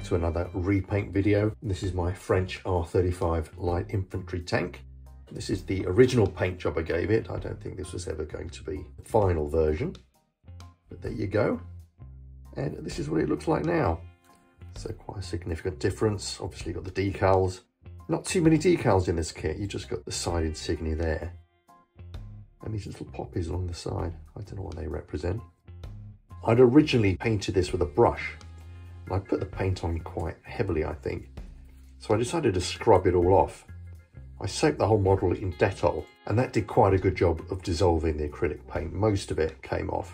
to another repaint video. This is my French R35 light infantry tank. This is the original paint job I gave it. I don't think this was ever going to be the final version, but there you go. And this is what it looks like now. So quite a significant difference. Obviously got the decals. Not too many decals in this kit. You just got the side insignia there. And these little poppies along the side. I don't know what they represent. I'd originally painted this with a brush. And I put the paint on quite heavily, I think. So I decided to scrub it all off. I soaked the whole model in Dettol, and that did quite a good job of dissolving the acrylic paint. Most of it came off,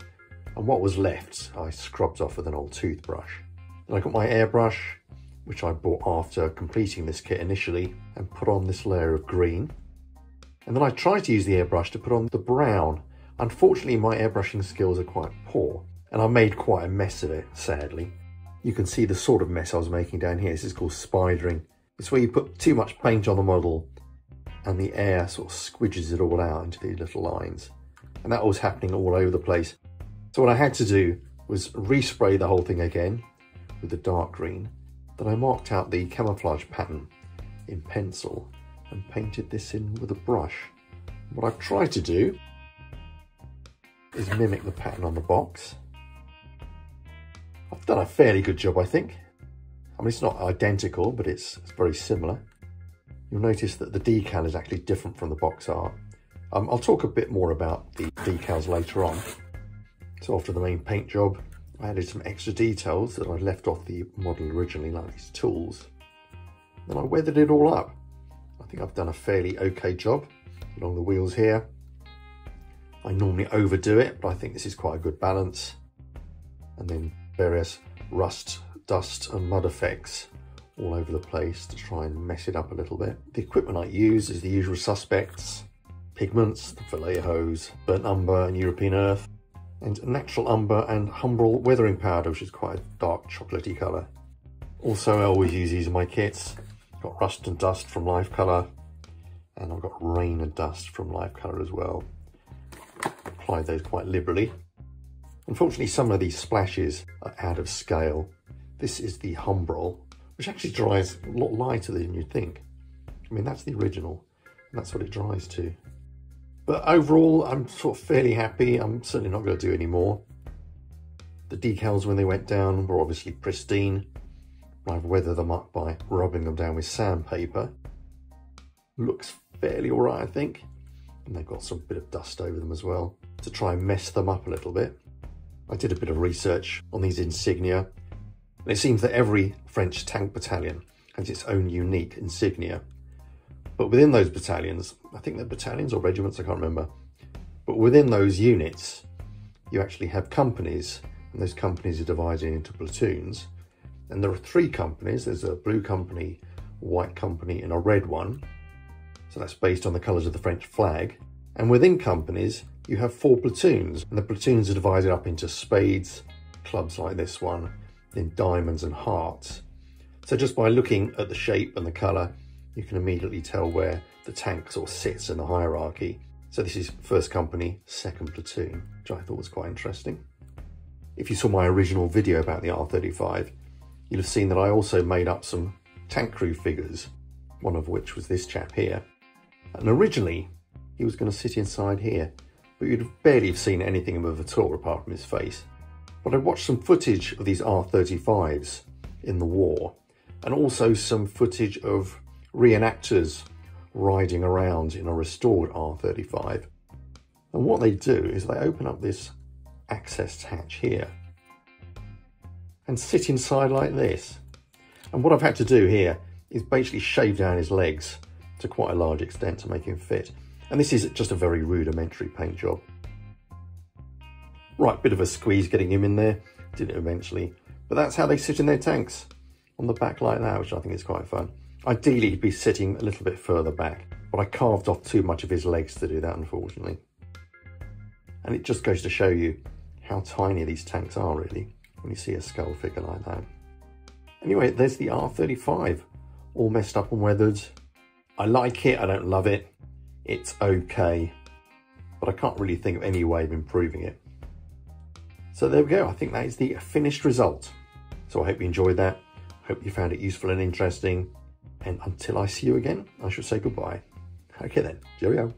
and what was left I scrubbed off with an old toothbrush. Then I got my airbrush, which I bought after completing this kit initially, and put on this layer of green. And then I tried to use the airbrush to put on the brown. Unfortunately, my airbrushing skills are quite poor, and I made quite a mess of it, sadly. You can see the sort of mess I was making down here. This is called spidering. It's where you put too much paint on the model and the air sort of squidges it all out into these little lines. And that was happening all over the place. So what I had to do was respray the whole thing again with the dark green. Then I marked out the camouflage pattern in pencil and painted this in with a brush. What I've tried to do is mimic the pattern on the box. I've done a fairly good job, I think. I mean, it's not identical, but it's very similar. You'll notice that the decal is actually different from the box art. I'll talk a bit more about the decals later on. So after the main paint job, I added some extra details that I'd left off the model originally, like these tools. Then I weathered it all up. I think I've done a fairly okay job along the wheels here. I normally overdo it, but I think this is quite a good balance. And then various rust, dust and mud effects all over the place to try and mess it up a little bit. The equipment I use is the usual suspects: pigments, the Vallejos, burnt umber and European earth, and natural umber and Humbrol weathering powder, which is quite a dark chocolatey colour. Also, I always use these in my kits. Got rust and dust from Life Colour, and I've got rain and dust from Life Colour as well. Applied those quite liberally. Unfortunately, some of these splashes are out of scale. This is the Humbrol, which actually dries a lot lighter than you'd think. I mean, that's the original, and that's what it dries to. But overall, I'm sort of fairly happy. I'm certainly not going to do any more. The decals, when they went down, were obviously pristine. I've weathered them up by rubbing them down with sandpaper. Looks fairly all right, I think. And they've got some bit of dust over them as well to try and mess them up a little bit. I did a bit of research on these insignia. And it seems that every French tank battalion has its own unique insignia. But within those battalions, I think they're battalions or regiments, I can't remember. But within those units, you actually have companies, and those companies are divided into platoons. And there are 3 companies. There's a blue company, a white company, and a red one. So that's based on the colours of the French flag. And within companies, you have 4 platoons. And the platoons are divided up into spades, clubs like this one, in diamonds and hearts. So just by looking at the shape and the colour, you can immediately tell where the tank sort of sits in the hierarchy. So this is 1st company, 2nd platoon, which I thought was quite interesting. If you saw my original video about the R35, you'll have seen that I also made up some tank crew figures, one of which was this chap here. And originally, he was going to sit inside here, but you'd barely have seen anything of him at all apart from his face. But I watched some footage of these R35s in the war, and also some footage of reenactors riding around in a restored R35. And what they do is they open up this access hatch here and sit inside like this. And what I've had to do here is basically shave down his legs to quite a large extent to make him fit. And this is just a very rudimentary paint job. Right, bit of a squeeze getting him in there, did it eventually. But that's how they sit in their tanks, on the back like that, which I think is quite fun. Ideally, he'd be sitting a little bit further back, but I carved off too much of his legs to do that, unfortunately. And it just goes to show you how tiny these tanks are, really, when you see a skull figure like that. Anyway, there's the R35, all messed up and weathered. I like it, I don't love it. It's okay, but I can't really think of any way of improving it. So there we go, I think that is the finished result. So I hope you enjoyed that. Hope you found it useful and interesting. And until I see you again, I shall say goodbye. Okay then, cheerio.